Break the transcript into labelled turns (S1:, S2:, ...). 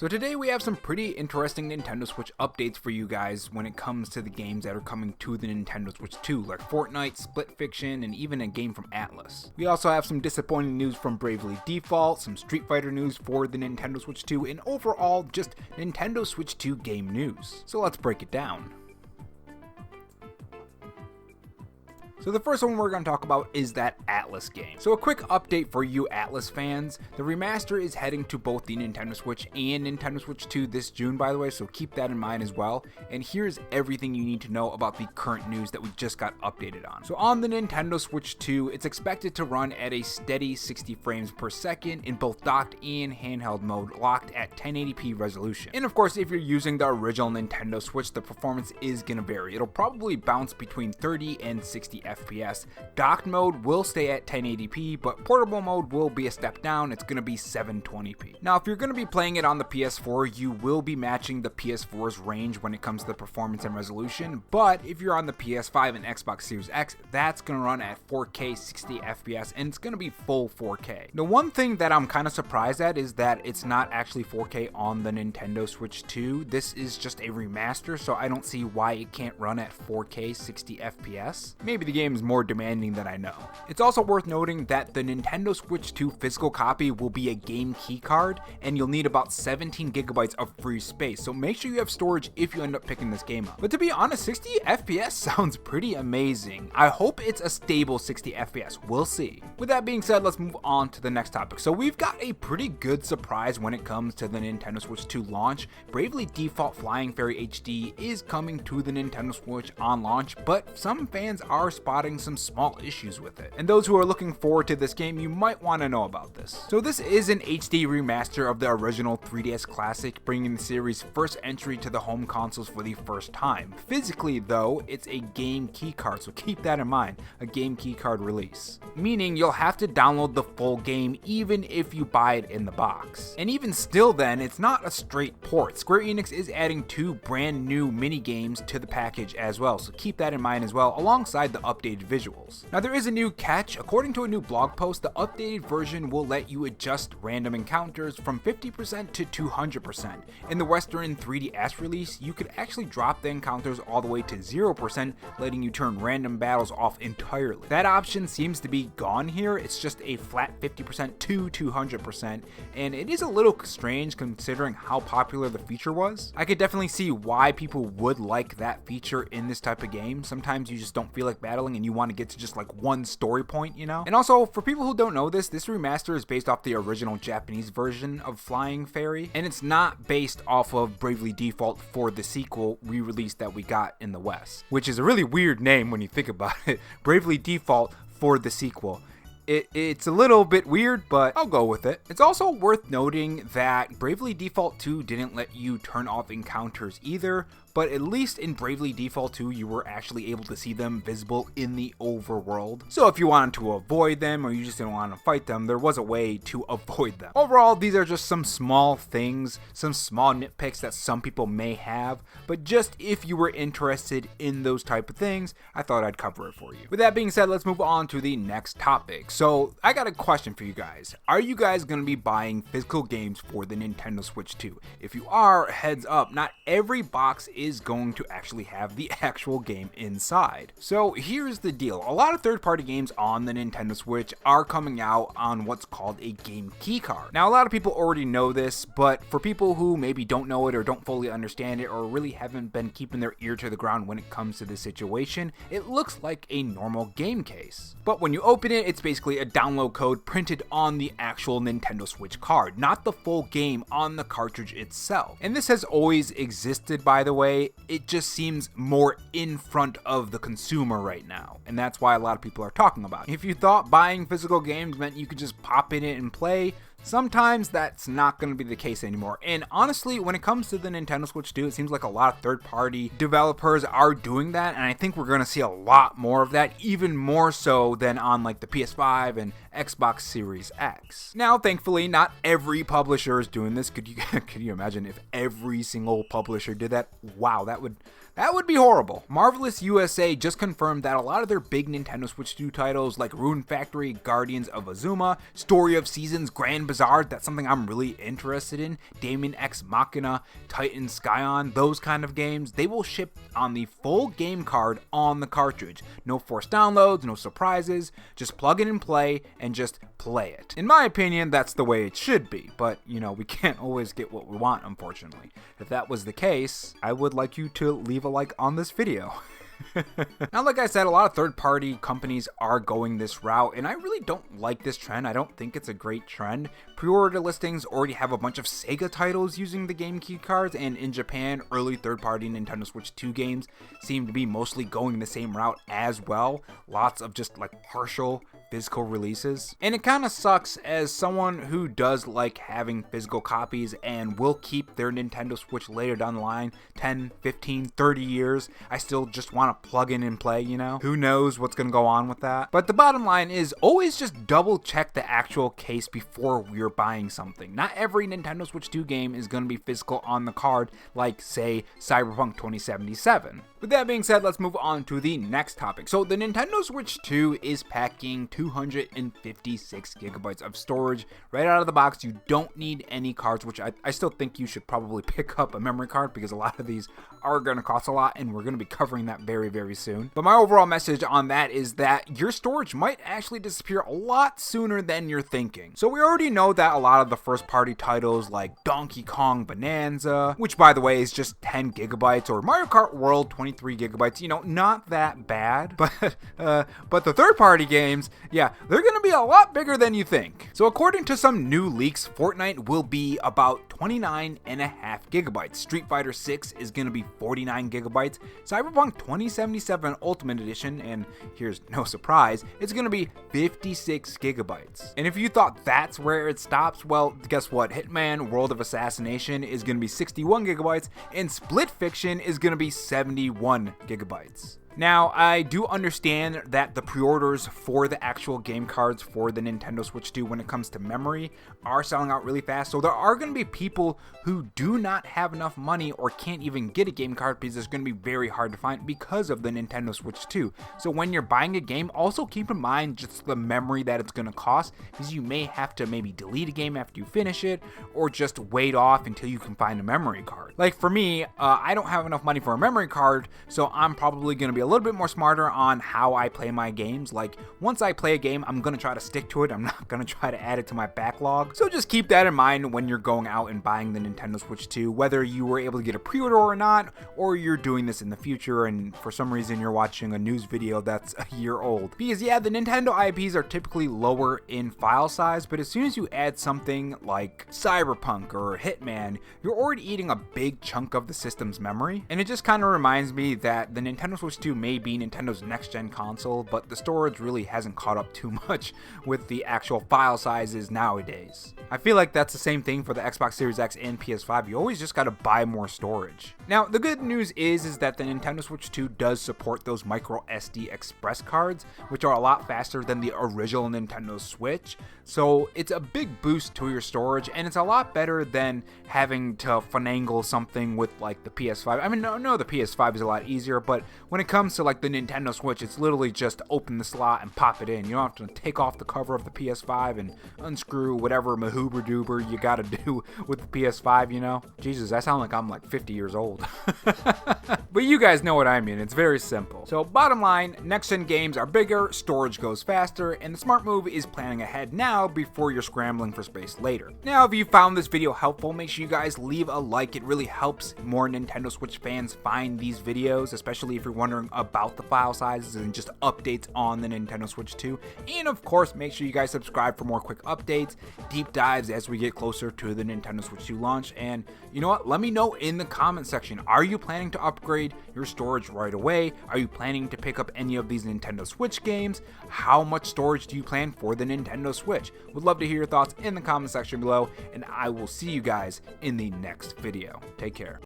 S1: So today we have some pretty interesting Nintendo Switch updates for you guys when it comes to the games that are coming to the Nintendo Switch 2, like Fortnite, Split Fiction, and even a game from Atlas. We also have some disappointing news from Bravely Default, some Street Fighter news for the Nintendo Switch 2, and overall just Nintendo Switch 2 game news. So let's break it down. So the first one we're going to talk about is that Atlas game. So a quick update for you Atlas fans. The remaster is heading to both the Nintendo Switch and Nintendo Switch 2 this June, by the way, so keep that in mind as well. And here's everything you need to know about the current news that we just got updated on. So on the Nintendo Switch 2, it's expected to run at a steady 60 frames per second in both docked and handheld mode, locked at 1080p resolution. And of course, if you're using the original Nintendo Switch, the performance is going to vary. It'll probably bounce between 30 and 60 FPS. Docked mode will stay at 1080p, but portable mode will be a step down. It's going to be 720p. Now, if you're going to be playing it on the PS4, you will be matching the PS4's range when it comes to the performance and resolution, but if you're on the PS5 and Xbox Series X, that's going to run at 4K 60 FPS, and it's going to be full 4K. The one thing that I'm kind of surprised at is that it's not actually 4K on the Nintendo Switch 2. This is just a remaster, so I don't see why it can't run at 4K 60 FPS. Maybe the game is more demanding than I know. It's also worth noting that the Nintendo Switch 2 physical copy will be a game key card, and you'll need about 17 gigabytes of free space, so make sure you have storage if you end up picking this game up. But to be honest, 60 FPS sounds pretty amazing. I hope it's a stable 60 FPS. We'll see. With that being said, let's move on to the next topic. So we've got a pretty good surprise when it comes to the Nintendo Switch 2 launch. Bravely Default Flying Fairy HD is coming to the Nintendo Switch on launch, but some fans are spotting some small issues with it. And those who are looking forward to this game, you might want to know about this. So this is an HD remaster of the original 3DS classic, bringing the series' first entry to the home consoles for the first time. Physically though, it's a game key card, so keep that in mind, a game key card release. Meaning you'll have to download the full game even if you buy it in the box. And even still then, it's not a straight port. Square Enix is adding 2 brand new mini games to the package as well, so keep that in mind as well, alongside the updated visuals. Now there is a new catch. According to a new blog post, the updated version will let you adjust random encounters from 50% to 200%. In the Western 3DS release, you could actually drop the encounters all the way to 0%, letting you turn random battles off entirely. That option seems to be gone here. It's just a flat 50% to 200%, and it is a little strange considering how popular the feature was. I could definitely see why people would like that feature in this type of game. Sometimes you just don't feel like battling and you want to get to just like one story point, you know? And also, for people who don't know this remaster is based off the original Japanese version of Flying Fairy, and it's not based off of Bravely Default for the sequel re-release that we got in the West, which is a really weird name when you think about it. Bravely Default for the sequel. It's a little bit weird, but I'll go with it. It's also worth noting that Bravely Default 2 didn't let you turn off encounters either, but at least in Bravely Default 2, you were actually able to see them visible in the overworld. So if you wanted to avoid them or you just didn't want to fight them, there was a way to avoid them. Overall, these are just some small things, some small nitpicks that some people may have, but just if you were interested in those type of things, I thought I'd cover it for you. With that being said, let's move on to the next topic. So I got a question for you guys. Are you guys going to be buying physical games for the Nintendo Switch 2? If you are, heads up, not every box is going to actually have the actual game inside. So here's the deal. A lot of third-party games on the Nintendo Switch are coming out on what's called a game key card. Now a lot of people already know this, but for people who maybe don't know it or don't fully understand it or really haven't been keeping their ear to the ground when it comes to this situation, it looks like a normal game case. But when you open it, it's basically a download code printed on the actual Nintendo Switch card, not the full game on the cartridge itself. And this has always existed, by the way. It just seems more in front of the consumer right now, and that's why a lot of people are talking about it. If you thought buying physical games meant you could just pop in it and play, sometimes that's not going to be the case anymore. And honestly, when it comes to the Nintendo Switch 2, it seems like a lot of third-party developers are doing that, and I think we're going to see a lot more of that, even more so than on like the PS5 and Xbox Series X. Now, thankfully, not every publisher is doing this. Could you imagine if every single publisher did that? Wow, that would be horrible. Marvelous USA just confirmed that a lot of their big Nintendo Switch 2 titles like Rune Factory, Guardians of Azuma, Story of Seasons, Grand bizarre, that's something I'm really interested in. Daemon X Machina, Titan Skyon, those kind of games, they will ship on the full game card on the cartridge. No forced downloads, no surprises, just plug it and play, and just play it. In my opinion, that's the way it should be, but you know, we can't always get what we want, unfortunately. If that was the case, I would like you to leave a like on this video. Now, like I said, a lot of third-party companies are going this route, and I really don't like this trend. I don't think it's a great trend. Pre-order listings already have a bunch of Sega titles using the game key cards, and in Japan, early third-party Nintendo Switch 2 games seem to be mostly going the same route as well. Lots of just like partial physical releases. And it kind of sucks as someone who does like having physical copies and will keep their Nintendo Switch later down the line, 10, 15, 30 years. I still just want to plug in and play, you know? Who knows what's going to go on with that? But the bottom line is always just double check the actual case before you're buying something. Not every Nintendo Switch 2 game is going to be physical on the card, like say Cyberpunk 2077. With that being said, let's move on to the next topic. So the Nintendo Switch 2 is packing 256 gigabytes of storage right out of the box. You don't need any cards, which I still think you should probably pick up a memory card because a lot of these are going to cost a lot, and we're going to be covering that very soon. But my overall message on that is that your storage might actually disappear a lot sooner than you're thinking. So we already know that a lot of the first party titles like Donkey Kong Bonanza, which by the way is just 10 gigabytes, or Mario Kart World 23 gigabytes, you know, not that bad. But the third party games, yeah, they're going to be a lot bigger than you think. So according to some new leaks, Fortnite will be about 29.5 gigabytes. Street Fighter 6 is going to be 49 gigabytes. Cyberpunk 2077 Ultimate Edition, and here's no surprise, it's going to be 56 gigabytes. And if you thought that's where it stops, well, guess what? Hitman World of Assassination is going to be 61 gigabytes, and Split Fiction is going to be 71 gigabytes. Now, I do understand that the pre-orders for the actual game cards for the Nintendo Switch 2 when it comes to memory are selling out really fast, so there are going to be people who do not have enough money or can't even get a game card because it's going to be very hard to find because of the Nintendo Switch 2. So when you're buying a game, also keep in mind just the memory that it's going to cost, because you may have to maybe delete a game after you finish it, or just wait off until you can find a memory card. Like for me, I don't have enough money for a memory card, so I'm probably going to be a little bit more smarter on how I play my games. Like once I play a game, I'm going to try to stick to it. I'm not going to try to add it to my backlog. So just keep that in mind when you're going out and buying the Nintendo Switch 2, whether you were able to get a pre-order or not, or you're doing this in the future and for some reason you're watching a news video that's a year old. Because yeah, the Nintendo IPs are typically lower in file size, but as soon as you add something like Cyberpunk or Hitman, you're already eating a big chunk of the system's memory. And it just kind of reminds me that the Nintendo Switch 2 may be Nintendo's next-gen console, but the storage really hasn't caught up too much with the actual file sizes nowadays. I feel like that's the same thing for the Xbox Series X and PS5. You always just gotta buy more storage. Now, the good news is that the Nintendo Switch 2 does support those micro SD express cards, which are a lot faster than the original Nintendo Switch. So it's a big boost to your storage, and it's a lot better than having to finagle something with like the PS5. I mean, no, the PS5 is a lot easier, but when it comes to like the Nintendo Switch, it's literally just open the slot and pop it in. You don't have to take off the cover of the PS5 and unscrew whatever mahoober doober you gotta do with the PS5, you know? Jesus, I sound like I'm like 50 years old. But you guys know what I mean. It's very simple. So bottom line, next-gen games are bigger, storage goes faster, and the smart move is planning ahead now before you're scrambling for space later. Now, if you found this video helpful, make sure you guys leave a like. It really helps more Nintendo Switch fans find these videos, especially if you're wondering about the file sizes and just updates on the Nintendo Switch 2. And of course, make sure you guys subscribe for more quick updates, deep dives as we get closer to the Nintendo Switch 2 launch. And you know what? Let me know in the comment section. Are you planning to upgrade your storage right away? Are you planning to pick up any of these Nintendo Switch games? How much storage do you plan for the Nintendo Switch? Would love to hear your thoughts in the comment section below, and I will see you guys in the next video. Take care.